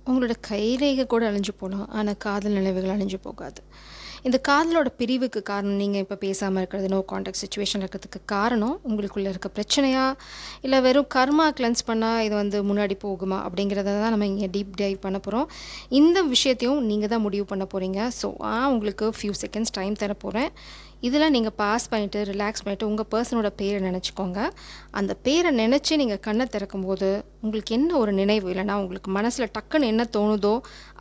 உங்களோட கைரேகை கூட அழிஞ்சு போகலாம். ஆனால் காதல் நினைவுகள் அழிஞ்சு போகாது. இந்த காதலோட பிரிவுக்கு காரணம் நீங்கள் இப்போ பேசாமல் இருக்கிறது, நோ கான்டாக்ட் சுச்சுவேஷன் இருக்கிறதுக்கு காரணம் உங்களுக்குள்ளே இருக்க பிரச்சனையா, இல்லை வெறும் கர்மா கிளென்ஸ் பண்ணால் இது வந்து முன்னாடி போகுமா அப்படிங்கிறத தான் நம்ம இங்கே டீப் டைவ் பண்ண போகிறோம். இந்த விஷயத்தையும் நீங்கள் தான் முடிவு பண்ண போகிறீங்க. ஸோ உங்களுக்கு ஃபியூ செகண்ட்ஸ் டைம் தர போகிறேன். இதில் நீங்கள் பாஸ் பண்ணிவிட்டு ரிலாக்ஸ் பண்ணிவிட்டு உங்கள் பர்சனோட பேரை நினச்சிக்கோங்க. அந்த பேரை நினச்சி நீங்கள் கண்ணை திறக்கும்போது உங்களுக்கு என்ன ஒரு நினைவு, இல்லைனா உங்களுக்கு மனசில் டக்குன்னு என்ன தோணுதோ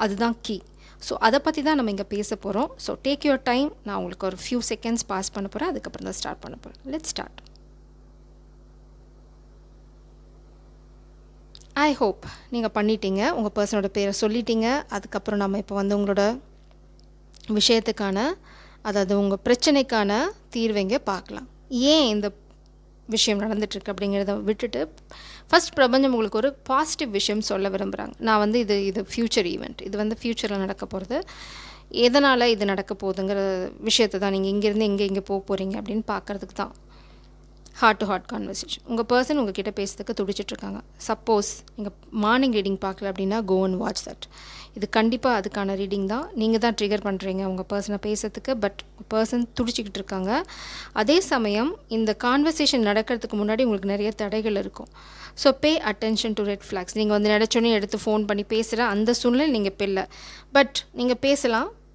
அதுதான் கீ. ஸோ அதை பற்றி தான் நம்ம இங்கே பேச போகிறோம். So take your time. நான் உங்களுக்கு ஒரு ஃபியூ செகண்ட்ஸ் பாஸ் பண்ண போகிறேன். அதுக்கப்புறம் தான் ஸ்டார்ட் பண்ண போகிறேன். Let's start. ஐ ஹோப் நீங்கள் பண்ணிட்டீங்க. உங்கள் பர்சனோட பேரை சொல்லிட்டீங்க. அதுக்கப்புறம் நம்ம இப்போ வந்து உங்களோட விஷயத்துக்கான, அதாவது உங்கள் பிரச்சனைக்கான தீர்வைங்க பார்க்கலாம். ஏன் இந்த விஷயம் நடந்துகிட்ருக்கு அப்படிங்கிறத விட்டுட்டு ஃபஸ்ட் பிரபஞ்சம் உங்களுக்கு ஒரு பாசிட்டிவ் விஷயம் சொல்ல விரும்புகிறாங்க. நான் வந்து இது ஃப்யூச்சர் ஈவெண்ட், இது வந்து ஃப்யூச்சரில் நடக்க போகிறது, எதனால் இது நடக்க போகுதுங்கிற விஷயத்தை தான் நீங்கள் இங்கேருந்து இங்கே போக போகிறீங்க அப்படின்னு பார்க்குறதுக்கு தான் ஹார்ட் டு ஹார்ட் கான்வர்சேஷன். உங்கள் பர்சன் உங்கள் கிட்டே பேசுறதுக்கு துடிச்சிட்ருக்காங்க. சப்போஸ் நீங்கள் மார்னிங் ரீடிங் பார்க்கல அப்படின்னா கோ அண்ட் வாட்ச் தட். இது கண்டிப்பாக அதுக்கான ரீடிங் தான். நீங்கள் தான் ட்ரிகர் பண்ணுறீங்க உங்கள் பர்சனை பேசுறதுக்கு. பட் பர்சன் துடிச்சிக்கிட்டு இருக்காங்க. அதே சமயம் இந்த கான்வர்சேஷன் நடக்கிறதுக்கு முன்னாடி உங்களுக்கு நிறைய தடைகள் இருக்கும். So pay attention to red flax. நீங்கள் வந்து நினச்சோன்னே எடுத்து ஃபோன் பண்ணி பேசுகிற அந்த சூழ்நிலை நீங்கள் இப்போ இல்லை. பட் நீங்கள்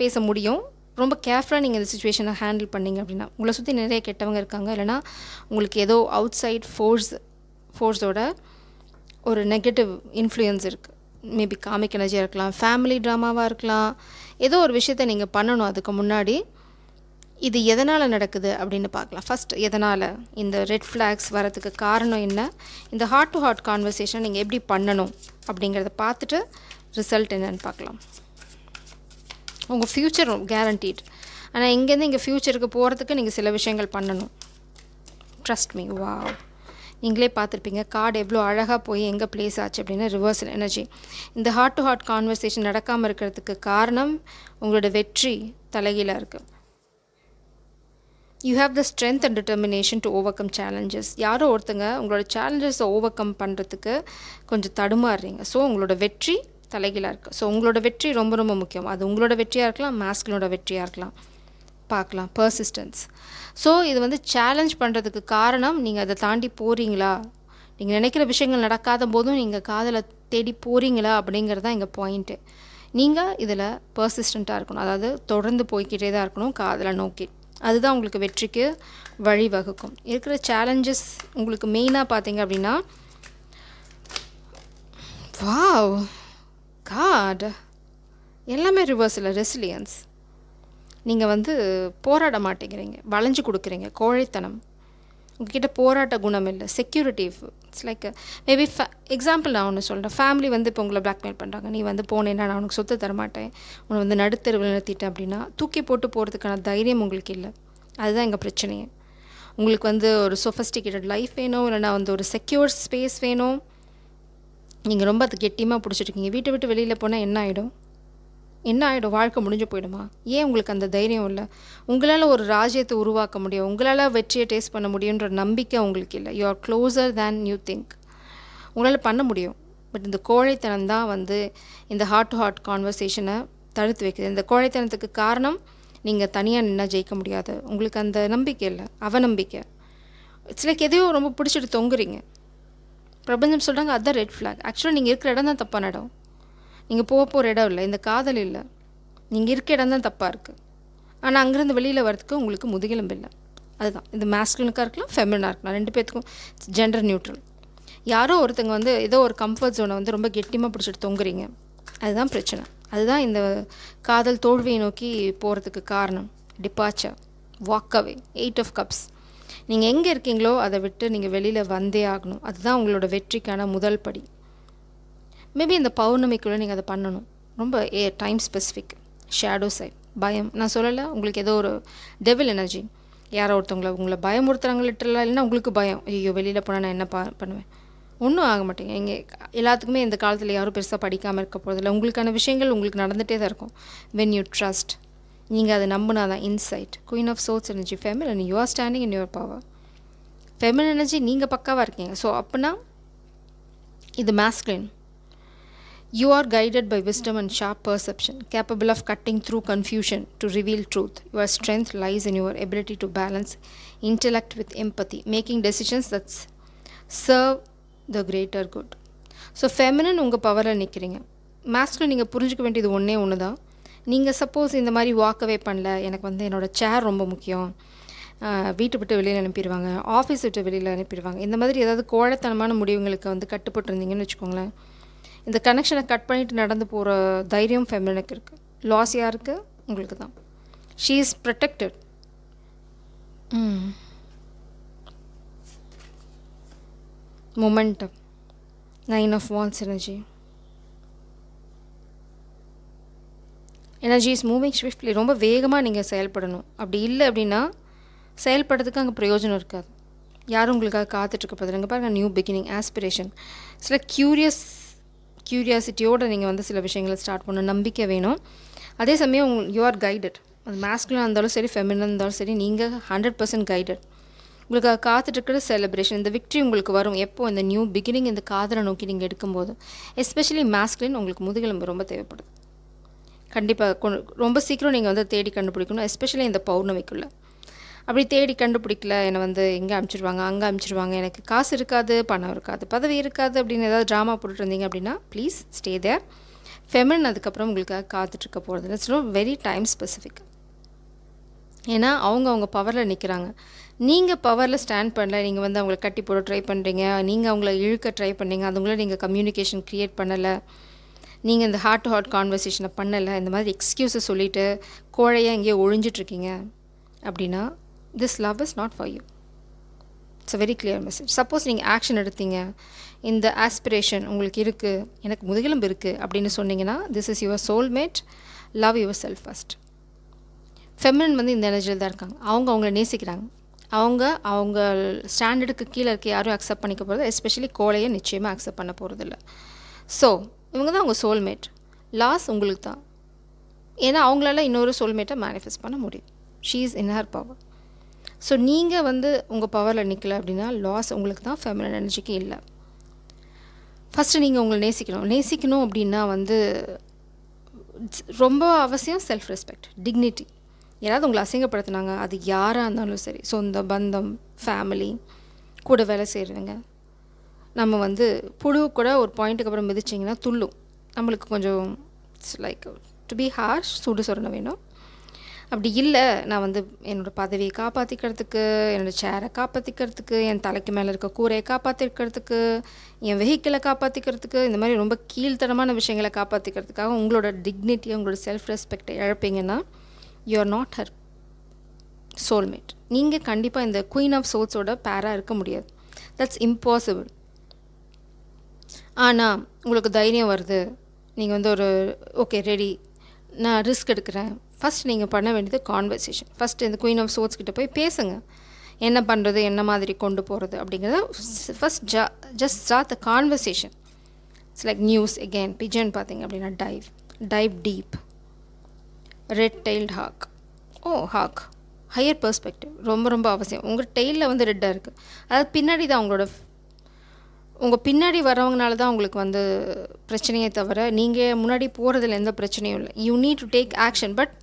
பேச முடியும். ரொம்ப கேர்ஃபுல்லாக நீங்கள் இந்த சுச்சுவேஷனை ஹேண்டில் பண்ணிங்க அப்படின்னா, உங்களை சுற்றி நிறைய கெட்டவங்க இருக்காங்க, இல்லைனா உங்களுக்கு ஏதோ அவுட் சைட் ஃபோர்ஸோட ஒரு நெகட்டிவ் இன்ஃப்ளூயன்ஸ் இருக்குது. மேபி காமிக் எனர்ஜியாக இருக்கலாம், ஃபேமிலி ட்ராமாவாக இருக்கலாம். ஏதோ ஒரு விஷயத்தை நீங்கள் பண்ணணும். அதுக்கு முன்னாடி இது எதனால் நடக்குது அப்படின்னு பார்க்கலாம். ஃபஸ்ட், எதனால் இந்த ரெட் ஃப்ளாக்ஸ் வரதுக்கு காரணம் என்ன, இந்த ஹார்ட் டு ஹார்ட் கான்வர்சேஷன் நீங்கள் எப்படி பண்ணணும் அப்படிங்கிறத பார்த்துட்டு ரிசல்ட் என்னன்னு பார்க்கலாம். உங்கள் ஃப்யூச்சர் கேரண்டீட். ஆனால் இங்கேருந்து இங்கே ஃப்யூச்சருக்கு போகிறதுக்கு நீங்கள் சில விஷயங்கள் பண்ணணும். Trust me. வா, நீங்களே பார்த்துருப்பீங்க கார்டு எவ்வளோ அழகாக போய் எங்கே ப்ளேஸ் ஆச்சு அப்படின்னு. Reversal energy. இந்த ஹார்ட் டு ஹார்ட் கான்வர்சேஷன் நடக்காமல் இருக்கிறதுக்கு காரணம் உங்களோட வெற்றி தலைகீழாக இருக்குது. You have the strength and determination to over come challenges. யாரோ ஒருத்தங்க உங்களோட சேலஞ்சஸை ஓவர் கம் பண்ணுறதுக்கு கொஞ்சம் தடுமாறுறீங்க. ஸோ உங்களோட வெற்றி தலைகீழாக இருக்குது. ஸோ உங்களோட வெற்றி ரொம்ப ரொம்ப முக்கியம். அது உங்களோட வெற்றியாக இருக்கலாம், மாஸ்குலோட வெற்றியாக இருக்கலாம். பார்க்கலாம். பர்சிஸ்டன்ஸ். ஸோ இது வந்து சேலஞ்ச் பண்ணுறதுக்கு காரணம் நீங்கள் அதை தாண்டி போகிறீங்களா, நீங்கள் நினைக்கிற விஷயங்கள் நடக்காத போதும் நீங்கள் காதலை தேடி போகிறீங்களா அப்படிங்கிறது தான் எங்கள் பாயிண்ட்டு. நீங்கள் இதில் பர்சிஸ்டண்ட்டாக இருக்கணும். அதாவது தொடர்ந்து போய்கிட்டே தான் இருக்கணும் காதலை நோக்கி. அதுதான் உங்களுக்கு வெற்றிக்கு வழிவகுக்கும். இருக்கிற சேலஞ்சஸ் உங்களுக்கு மெயினாக பார்த்தீங்க அப்படின்னா, வாவ் காட், எல்லாமே ரிவர்ஸில். ரெசிலியன்ஸ். நீங்கள் வந்து போராட மாட்டேங்கிறீங்க, வளைஞ்சு கொடுக்குறீங்க. கோழைத்தனம். உங்ககிட்ட போராட்ட குணம் இல்லை. Security. It's like maybe example நான் ஒன்று சொல்கிறேன். ஃபேமிலி வந்து இப்போ உங்களை பிளாக்மெயில் பண்ணுறாங்க. நீ வந்து போனேன்னா நான் உனக்கு சொத்து தரமாட்டேன், உன்னை வந்து நடுத்தருவில் நிறுத்திட்டேன் அப்படின்னா தூக்கி போட்டு போகிறதுக்கான தைரியம் உங்களுக்கு இல்லை. அதுதான் எங்கள் பிரச்சனையே. உங்களுக்கு வந்து ஒரு சொஃபஸ்டிகேட்டட் லைஃப் வேணும், இல்லைனா வந்து ஒரு செக்யூர் ஸ்பேஸ் வேணும். நீங்கள் ரொம்ப அது கெட்டியமாக பிடிச்சிட்ருக்கீங்க. வீட்டை விட்டு வெளியில் போனால் என்ன ஆகிடும்? வாழ்க்கை முடிஞ்சு போயிடுமா? ஏன் உங்களுக்கு அந்த தைரியம் இல்லை? உங்களால் ஒரு ராஜ்யத்தை உருவாக்க முடியும், உங்களால் வெற்றியை டேஸ்ட் பண்ண முடியுன்ற நம்பிக்கை உங்களுக்கு இல்லை. You are closer than you think. உங்களால் பண்ண முடியும். பட் இந்த கோழைத்தனம் தான் வந்து இந்த ஹார்ட் டு ஹார்ட் கான்வர்சேஷனை தடுத்து வைக்குது. இந்த கோழைத்தனத்துக்கு காரணம் நீங்கள் தனியாக நின்னா ஜெயிக்க முடியாது. உங்களுக்கு அந்த நம்பிக்கை இல்லை, அவநம்பிக்கை. இட்ஸ் லைக் எதையோ ரொம்ப பிடிச்சிட்டு தொங்குறீங்க. பிரபஞ்சம் சொல்கிறாங்க அதுதான் ரெட் ஃப்ளாக். ஆக்சுவலாக நீங்கள் இருக்கிற இடம் தான் தப்பான இடம். நீங்கள் போகிற இடம் இல்லை, இந்த காதல் இல்லை. நீங்கள் இருக்க இடம் தான் தப்பாக இருக்குது. ஆனால் அங்கேருந்து வெளியில் வரதுக்கு உங்களுக்கு முதுகெலும்பு இல்லை. அதுதான் இது மேஸ்குலினுக்காக இருக்கலாம், ஃபெமினாக இருக்கலாம். ரெண்டு பேர்த்துக்கும் ஜெண்டர் நியூட்ரல். யாரோ ஒருத்தங்க வந்து ஏதோ ஒரு கம்ஃபர்ட் ஜோனை வந்து ரொம்ப கெட்டியமாக பிடிச்சிட்டு தொங்குறீங்க. அதுதான் பிரச்சனை. அதுதான் இந்த காதல் தோல்வியை நோக்கி போகிறதுக்கு காரணம். Departure, walk away. 8 of cups. நீங்கள் எங்கே இருக்கீங்களோ அதை விட்டு நீங்கள் வெளியில் வந்தே ஆகணும். அதுதான் உங்களோட வெற்றிக்கான முதல் படி. மேபி இந்த பௌர்ணமிக்குள்ளே நீங்கள் அதை பண்ணணும். ரொம்ப டைம் ஸ்பெசிஃபிக். ஷேடோ சைட், பயம். நான் சொல்லலை உங்களுக்கு ஏதோ ஒரு டெவில் எனர்ஜி. யாரோ உங்களை பயமுறுத்துறாங்க லிட்டரலாக. இல்லைன்னா உங்களுக்கு பயம், ஐயோ வெளியில் போனால் நான் என்ன பண்ணுவேன். ஒன்றும் ஆக மாட்டேங்க. இங்கே எல்லாத்துக்குமே இந்த காலத்தில் யாரும் பெருசாக படிக்காமல் இருக்க போகிறதில்ல. உங்களுக்கான விஷயங்கள் உங்களுக்கு நடந்துகிட்டே தான் இருக்கும். வென் யூ ட்ரஸ்ட், நீங்கள் அதை நம்பினா தான். Insight. Queen of source energy, feminine. You are standing in your power. Feminine energy நீங்கள் பக்காவாக இருக்கீங்க. ஸோ அப்படின்னா இது masculine. You are guided by wisdom and sharp perception, capable of cutting through confusion to reveal truth. Your strength lies in your ability to balance intellect with empathy, making decisions that serve the greater good. So feminine உங்கள் பவரில் நிற்கிறீங்க. Masculine நீங்கள் புரிஞ்சுக்க வேண்டியது ஒன்று தான். நீங்கள் suppose இந்த மாதிரி வாக்கவே பண்ணல, எனக்கு வந்து என்னோடய சேர் ரொம்ப முக்கியம், வீட்டை விட்டு வெளியில் அனுப்பிடுவாங்க, ஆஃபீஸ் விட்டு வெளியில் அனுப்பிடுவாங்க, இந்த மாதிரி ஏதாவது கோழைத்தனமான முடிவுங்களுக்கு வந்து கட்டுப்பட்டு இருந்தீங்கன்னு வச்சுக்கோங்களேன், இந்த கனெக்ஷனை கட் பண்ணிவிட்டு நடந்து போகிற தைரியம் ஃபெமினுக்கு இருக்குது. லாஸ் யாருக்கு? உங்களுக்கு தான். She is protected. Momentum, 9 of Wands energy. Energy is moving swiftly. ரொம்ப வேகமாக நீங்கள் செயல்படணும். அப்படி இல்லை அப்படின்னா செயல்படுறதுக்கு அங்கே பிரயோஜனம் இருக்காது. யாரும் உங்களுக்காக காத்துட்ருக்க போதில்லை. இங்கே பாருங்கள், நியூ பிகினிங், ஆஸ்பிரேஷன், சில க்யூரியாசிட்டியோடு நீங்கள் வந்து சில விஷயங்களை ஸ்டார்ட் பண்ணணும். நம்பிக்கை வேணும். அதே சமயம் யூ ஆர் கைடட். அது மேஸ்குலனாக இருந்தாலும் சரி, ஃபெமினாக இருந்தாலும் சரி, நீங்கள் 100% கைடட். உங்களுக்கு காத்துட்ருக்கிற செலிப்ரேஷன், இந்த விக்ட்ரி உங்களுக்கு வரும். எப்போ? இந்த நியூ பிகினிங், இந்த காதலை நோக்கி நீங்கள் எடுக்கும்போது. எஸ்பெஷலி மேஸ்குலின் உங்களுக்கு முதுகெலும்பு ரொம்ப தேவைப்படுது. கண்டிப்பாக ரொம்ப சீக்கிரம் நீங்கள் வந்து தேடி கண்டுபிடிக்கணும். எஸ்பெஷலி இந்த பௌர்ணமிக்குள்ளே. அப்படி தேடி கண்டுபிடிக்கல, என்னை வந்து எங்கே அனுப்பிச்சிடுவாங்க, அங்கே அனுப்பிச்சிடுவாங்க, எனக்கு காசு இருக்காது, பணம் இருக்காது, பதவி இருக்காது அப்படின்னு ஏதாவது ட்ராமா போட்டுட்டு இருந்தீங்க அப்படின்னா ப்ளீஸ் ஸ்டே தேர். ஃபெமின் அதுக்கப்புறம் உங்களுக்காக காத்துட்ருக்க போகிறது. It's not very time specific. ஏன்னா அவங்க பவரில் நிற்கிறாங்க. நீங்கள் பவரில் ஸ்டாண்ட் பண்ணல. நீங்கள் வந்து அவங்கள கட்டி போட ட்ரை பண்ணுறீங்க, நீங்கள் அவங்கள இழுக்க ட்ரை பண்ணீங்க, அதுங்கள நீங்கள் கம்யூனிகேஷன் க்ரியேட் பண்ணலை, நீங்கள் இந்த ஹார்ட் டு ஹார்ட் கான்வர்சேஷனை பண்ணலை, இந்த மாதிரி எக்ஸ்கியூஸை சொல்லிவிட்டு கோழையாக எங்கேயோ ஒழிஞ்சிட்ருக்கீங்க அப்படின்னா this love is not for you. It's a very clear message. Suppose நீங்கள் ஆக்ஷன் எடுத்தீங்க, இந்த ஆஸ்பிரேஷன் உங்களுக்கு இருக்குது, எனக்கு முதுகெலும்பு இருக்குது அப்படின்னு சொன்னீங்கன்னா this is your soulmate. Love your self first. Feminine வந்து இந்த எனர்ஜியில் தான் இருக்காங்க. அவங்கள நேசிக்கிறாங்க. அவங்க ஸ்டாண்டர்டுக்கு கீழே இருக்க யாரும் அக்செப்ட் பண்ணிக்க போகிறது, எஸ்பெஷலி கோழையை நிச்சயமாக அக்செப்ட் பண்ண போகிறதில்ல. ஸோ இவங்க தான் உங்கள் சோல்மேட். லாஸ் உங்களுக்கு தான். ஏன்னா அவங்களால இன்னொரு சோல்மேட்டை மேனிஃபெஸ்ட் பண்ண முடியும். She is in her power. So நீங்கள் வந்து உங்கள் பவரில் நிற்கலை அப்படின்னா லாஸ் உங்களுக்கு தான், ஃபெமினன் எனர்ஜிக்கு இல்லை. ஃபஸ்ட்டு நீங்கள் உங்களை நேசிக்கணும் அப்படின்னா வந்து ரொம்ப அவசியம் செல்ஃப் ரெஸ்பெக்ட், டிக்னிட்டி. யாராவது உங்களை அசிங்கப்படுத்தினாங்க, அது யாராக இருந்தாலும் சரி, சொந்த பந்தம், ஃபேமிலி, கூட வேலை செய்கிறவங்க, நம்ம வந்து புழு கூட ஒரு பாயிண்ட்டுக்கு அப்புறம் மிதிச்சிங்கன்னா துள்ளும். நம்மளுக்கு கொஞ்சம் லைக் டு பி ஹார்ஷ், சுடு சொரணை வேணும். அப்படி இல்லை, நான் வந்து என்னோடய பதவியை காப்பாற்றிக்கிறதுக்கு, என்னோடய சேரை காப்பாற்றிக்கிறதுக்கு, என் தலைக்கு மேலே இருக்க கூரையை காப்பாற்றிக்கிறதுக்கு, என் வெஹிக்கிளை காப்பாற்றிக்கிறதுக்கு, இந்த மாதிரி ரொம்ப கீழ்த்தரமான விஷயங்களை காப்பாற்றிக்கிறதுக்காக உங்களோட டிக்னிட்டியை, உங்களோட செல்ஃப் ரெஸ்பெக்டை இழப்பீங்கன்னா you are not her soulmate. நீங்கள் கண்டிப்பாக இந்த குயின் ஆஃப் சோல்ஸோட பேராக இருக்க முடியாது. That's impossible. ஆனால் உங்களுக்கு தைரியம் வருது, நீங்கள் வந்து ஒரு ஓகே ரெடி, நான் ரிஸ்க் எடுக்கிறேன். ஃபஸ்ட் நீங்கள் பண்ண வேண்டியது கான்வர்சேஷன். ஃபஸ்ட்டு இந்த குயின் ஆஃப் சோர்ட்ஸ் கிட்ட போய் பேசுங்க. என்ன பண்ணுறது, என்ன மாதிரி கொண்டு போகிறது அப்படிங்கிறத first just start the conversation. It's like news again. Pigeon பார்த்தீங்க அப்படின்னா dive deep. Red tailed hawk. Hawk higher perspective ரொம்ப ரொம்ப அவசியம். உங்கள் டெய்லில் வந்து ரெட்டாக இருக்குது, அதாவது பின்னாடி தான் உங்கள் பின்னாடி வரவங்கனால தான் உங்களுக்கு வந்து பிரச்சனையே தவிர நீங்கள் முன்னாடி போகிறதுல எந்த பிரச்சனையும் இல்லை. You need to take action, but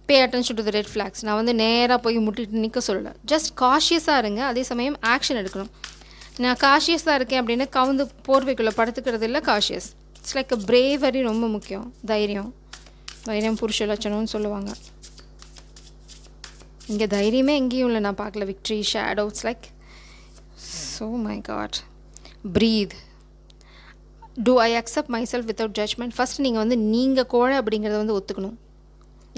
pay attention to the red flax. நான் வந்து நேராக போய் முட்டிட்டு நிற்க சொல்லலை. ஜஸ்ட் காஷியஸாக இருங்க. அதே சமயம் ஆக்ஷன் எடுக்கணும். நான் காஷியஸாக இருக்கேன் அப்படின்னு கவுந்து போர்வைக்குள்ளே படுத்துக்கிறது இல்லை. Cautious, it's like a bravery. ரொம்ப முக்கியம் தைரியம் புருஷ லட்சணம்னு சொல்லுவாங்க. இங்கே தைரியமே எங்கேயும் இல்லை, நான் பார்க்கல. Victory, shadow, it's like so my god. Breath. Do I accept myself without judgement. First நீங்கள் வந்து நீங்கள் கோழை அப்படிங்கிறத வந்து ஒத்துக்கணும்.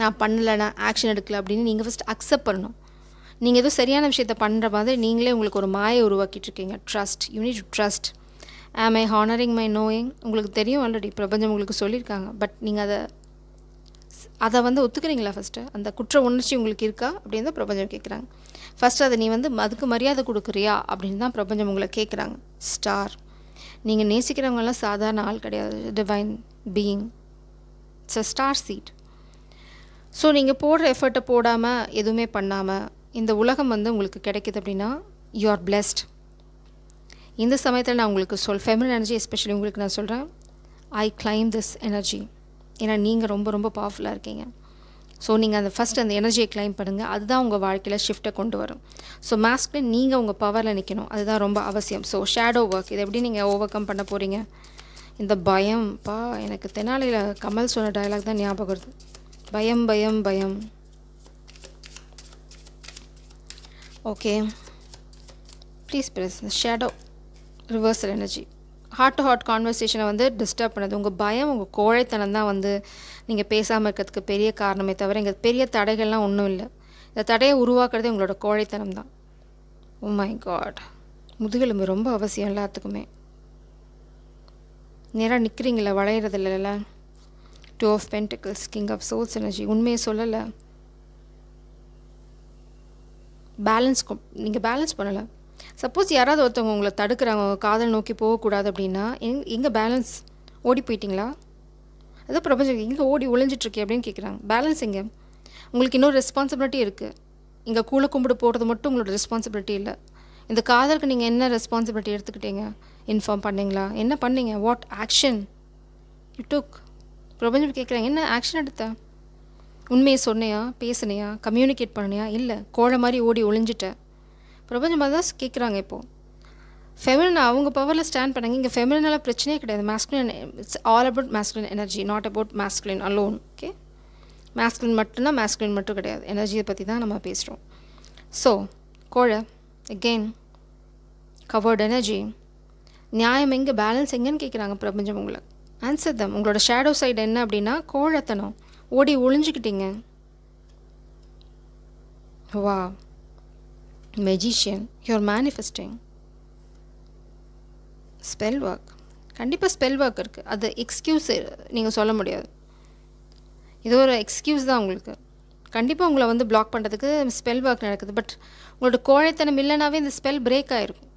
நான் பண்ணலை, நான் ஆக்ஷன் எடுக்கலை அப்படின்னு நீங்கள் ஃபஸ்ட் அக்செப்ட் பண்ணணும். நீங்கள் எதுவும் சரியான விஷயத்த பண்ணுற மாதிரி நீங்களே உங்களுக்கு ஒரு மாயை உருவாக்கிட்டுருக்கீங்க. Trust, you need to trust. ஆம் ஐ ஹானரிங் மை நோயிங். உங்களுக்கு தெரியும் ஆல்ரெடி, பிரபஞ்சம் உங்களுக்கு சொல்லியிருக்காங்க. பட் நீங்கள் அதை வந்து ஒத்துக்கிறீங்களா? ஃபஸ்ட்டு அந்த குற்ற உணர்ச்சி உங்களுக்கு இருக்கா அப்படின்னு தான் பிரபஞ்சம் கேட்குறாங்க. ஃபஸ்ட்டு அதை நீ வந்து அதுக்கு மரியாதை கொடுக்குறியா அப்படின்னு தான் பிரபஞ்சம் உங்களை கேட்குறாங்க. ஸ்டார், நீங்கள் நேசிக்கிறவங்கெல்லாம் சாதாரண ஆள் கிடையாது, divine being. It's a star seed. So நீங்கள் போடுற எஃபர்ட்டை போடாமல் எதுவுமே பண்ணாமல் இந்த உலகம் வந்து உங்களுக்கு கிடைக்கிது அப்படின்னா யூ ஆர் பிளெஸ்ட். இந்த சமயத்தில் நான் உங்களுக்கு ஃபெமினன் எனர்ஜி எஸ்பெஷலி உங்களுக்கு நான் சொல்கிறேன், ஐ கிளைம் திஸ் எனர்ஜி. ஏன்னா நீங்கள் ரொம்ப ரொம்ப பவர்ஃபுல்லாக இருக்கீங்க. ஸோ நீங்கள் அந்த ஃபஸ்ட் அந்த எனர்ஜியை கிளைம் பண்ணுங்கள். அதுதான் உங்கள் வாழ்க்கையில் ஷிஃப்ட்டை கொண்டு வரும். ஸோ மாஸ்குலின் நீங்கள் உங்கள் பவரில் நிற்கணும். அதுதான் ரொம்ப அவசியம். ஸோ ஷேடோ ஒர்க் இதை எப்படி நீங்கள் ஓவர் கம் பண்ண போகிறீங்க? இந்த பயம் எனக்கு தெனாலியில் கமல் சொன்ன டயலாக் தான் ஞாபகம் வருது. பயம் பயம் பயம். Okay, please press shadow reversal energy. Heart to heart கான்வர்சேஷனை வந்து டிஸ்டர்ப் பண்ணுது. உங்கள் பயம், உங்கள் கோழைத்தனம் தான் வந்து நீங்கள் பேசாமல் இருக்கிறதுக்கு பெரிய காரணமே தவிர இங்கே பெரிய தடைகள்லாம் ஒன்றும் இல்லை. இந்த தடையை உருவாக்குறதே உங்களோட கோழைத்தனம் தான். ஓ மை காட், முதுகெலும்பு ரொம்ப அவசியம் எல்லாத்துக்குமே. நேராக நிற்கிறீங்களா, வளையிறது இல்லைல்ல. 2 of Pentacles, King of Swords energy. உண்மையை சொல்லலை, நீங்கள் பேலன்ஸ் பண்ணலை. சப்போஸ் யாராவது ஒருத்தவங்க உங்களை தடுக்கிறாங்க, காதல் நோக்கி போகக்கூடாது அப்படின்னா எங்கே பேலன்ஸ்? ஓடி போயிட்டீங்களா? அதோ பிரபஞ்சம் எங்கே ஓடி ஒளிஞ்சிட்ருக்கே அப்படின்னு கேட்குறாங்க. பேலன்ஸ் எங்கே? உங்களுக்கு இன்னொரு ரெஸ்பான்சிபிலிட்டி இருக்குது. இங்கே கூழ கும்பிடு போகிறது மட்டும் உங்களோட ரெஸ்பான்சிபிலிட்டி இல்லை. இந்த காதலுக்கு நீங்கள் என்ன ரெஸ்பான்சிபிலிட்டி எடுத்துக்கிட்டீங்க? இன்ஃபார்ம் பண்ணிங்களா? என்ன பண்ணீங்க? வாட் ஆக்ஷன் யூ டுக்? பிரபஞ்சம் கேட்குறாங்க, என்ன ஆக்ஷன் எடுத்த? உண்மையை சொன்னியா, பேசுனியா, கம்யூனிகேட் பண்ணியா? இல்லை, கோழை மாதிரி ஓடி ஒளிஞ்சிட்ட. பிரபஞ்சமாக தான் கேட்குறாங்க. இப்போது ஃபெமினின் அவங்க பவரில் ஸ்டாண்ட் பண்ணாங்க. இங்கே ஃபெமினினால் பிரச்சனையே கிடையாது. Masculine, it's all about masculine energy, not about masculine alone. Okay, masculine மட்டும்தான், மாஸ்குலின் மட்டும் கிடையாது. எனர்ஜியை பற்றி தான் நம்ம பேசுகிறோம். ஸோ கோழை அகெயின் கவர்டு எனர்ஜி. நியாயம் எங்கே, பேலன்ஸ் எங்கேன்னு கேட்குறாங்க பிரபஞ்சம் உங்களை. Answer them. உங்களோட ஷேடோ சைடு என்ன அப்படின்னா கோழைத்தனம். ஓடி ஒளிஞ்சிக்கிட்டீங்க. வா magician, you are manifesting. Spell work, கண்டிப்பாக ஸ்பெல் ஒர்க் இருக்குது. அது எக்ஸ்கியூஸ் நீங்கள் சொல்ல முடியாது. இது ஒரு எக்ஸ்கியூஸ் தான் உங்களுக்கு. கண்டிப்பாக உங்களை வந்து பிளாக் பண்ணுறதுக்கு ஸ்பெல் ஒர்க் நடக்குது. பட் உங்களோட கோழைத்தனம் இல்லைனாவே இந்த ஸ்பெல் பிரேக் ஆகிருக்கும்.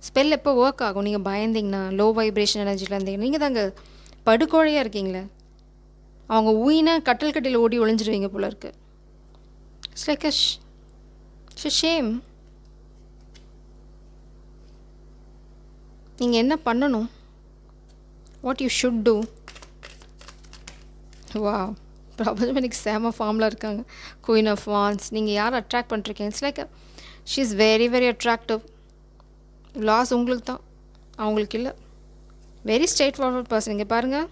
ஸ்பெல் எப்போ ஒர்க் ஆகும்? நீங்கள் பயந்தீங்கன்னா, லோ வைப்ரேஷன் எனர்ஜியில் இருந்தீங்கன்னா. நீங்கள் தாங்க படுகோழையாக இருக்கீங்களே. அவங்க ஊயினா கட்டல் கட்டியில் ஓடி ஒளிஞ்சிருவீங்க போல இருக்கு. It's like a shame. நீங்கள் என்ன பண்ணணும்? What you should do? வா பிரபஞ்சம் எனக்கு சேம ஃபார்மில் இருக்காங்க. Queen of wands. நீங்கள் யார் அட்ராக்ட் பண்ணிருக்கீங்க? It's like she is very very attractive. Loss உங்களுக்கு தான், அவங்களுக்கு இல்லை. Very straightforward person. இங்கே பாருங்கள்,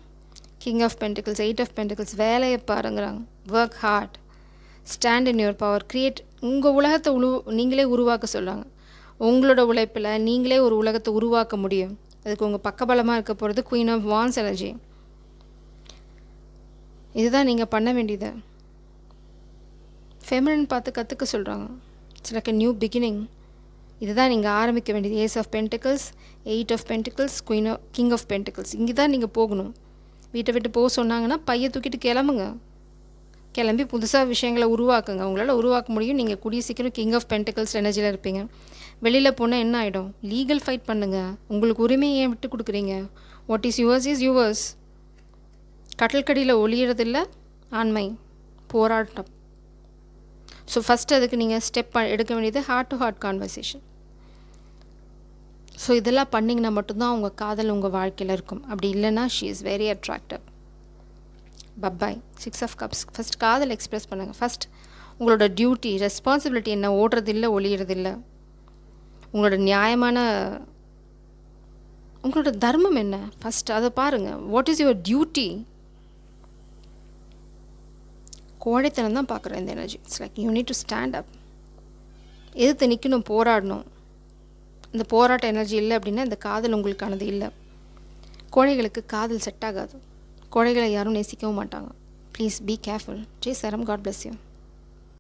king of pentacles, 8 of pentacles. வேலையை பாருங்கிறாங்க. Work hard, stand in your power, create. உங்கள் உலகத்தை நீங்களே உருவாக்க சொல்கிறாங்க. உங்களோட உழைப்பில் நீங்களே ஒரு உலகத்தை உருவாக்க முடியும். அதுக்கு உங்கள் பக்கபலமாக இருக்க போகிறது குயின் ஆஃப் வான்ஸ் எனர்ஜி. இதுதான் நீங்கள் பண்ண வேண்டியது. ஃபெமினின் பார்த்து கற்றுக்க சொல்கிறாங்க. It's like a new beginning. இதுதான் நீங்கள் ஆரம்பிக்க வேண்டியது. Ace of pentacles, 8 of pentacles, king of pentacles. இங்கே தான் நீங்கள் போகணும். வீட்டை விட்டு போக சொன்னாங்கன்னா பையை தூக்கிட்டு கிளம்புங்க. கிளம்பி புதுசாக விஷயங்களை உருவாக்குங்க. உங்களால் உருவாக்க முடியும். நீங்கள் கூடிய சீக்கிரம் கிங் ஆஃப் பென்டிகல்ஸ் எனர்ஜியில் இருப்பீங்க. வெளியில் போனால் என்ன ஆகிடும்? லீகல் ஃபைட் பண்ணுங்கள். உங்களுக்கு உரிமையை ஏன் விட்டு கொடுக்குறீங்க? What is yours is yours. கட்டல் கடியில் ஒளியறதில்ல ஆண்மை, போராட்டம். ஸோ ஃபஸ்ட்டு அதுக்கு நீங்கள் ஸ்டெப் எடுக்க வேண்டியது heart to heart conversation. So இதெல்லாம் பண்ணிங்கன்னா மட்டும்தான் உங்கள் காதல் உங்கள் வாழ்க்கையில் இருக்கும். அப்படி இல்லைன்னா ஷீ இஸ் வெரி அட்ராக்டிவ். பப்பாய். 6 ஆஃப் கப்ஸ். ஃபஸ்ட் காதல் எக்ஸ்ப்ரெஸ் பண்ணுங்கள். ஃபஸ்ட் உங்களோட டியூட்டி, ரெஸ்பான்சிபிலிட்டி என்ன? ஓடுறதில்லை, ஒளியறதில்லை. உங்களோட நியாயமான உங்களோட தர்மம் என்ன? ஃபஸ்ட் அதை பாருங்கள். What is your duty? கோழைத்தனம் தான் பார்க்குறேன் இந்த எனர்ஜி. It's like you need to stand up. எதிர்த்து நிற்கணும், போராடணும். இந்த போராட்ட எனர்ஜி இல்லை அப்படின்னா இந்த காதல் உங்களுக்கானது இல்லை. கோழைகளுக்கு காதல் செட் ஆகாது. கோழைகளை யாரும் நேசிக்கவும் மாட்டாங்க. Please be careful. ஜெய் சரம். God bless you.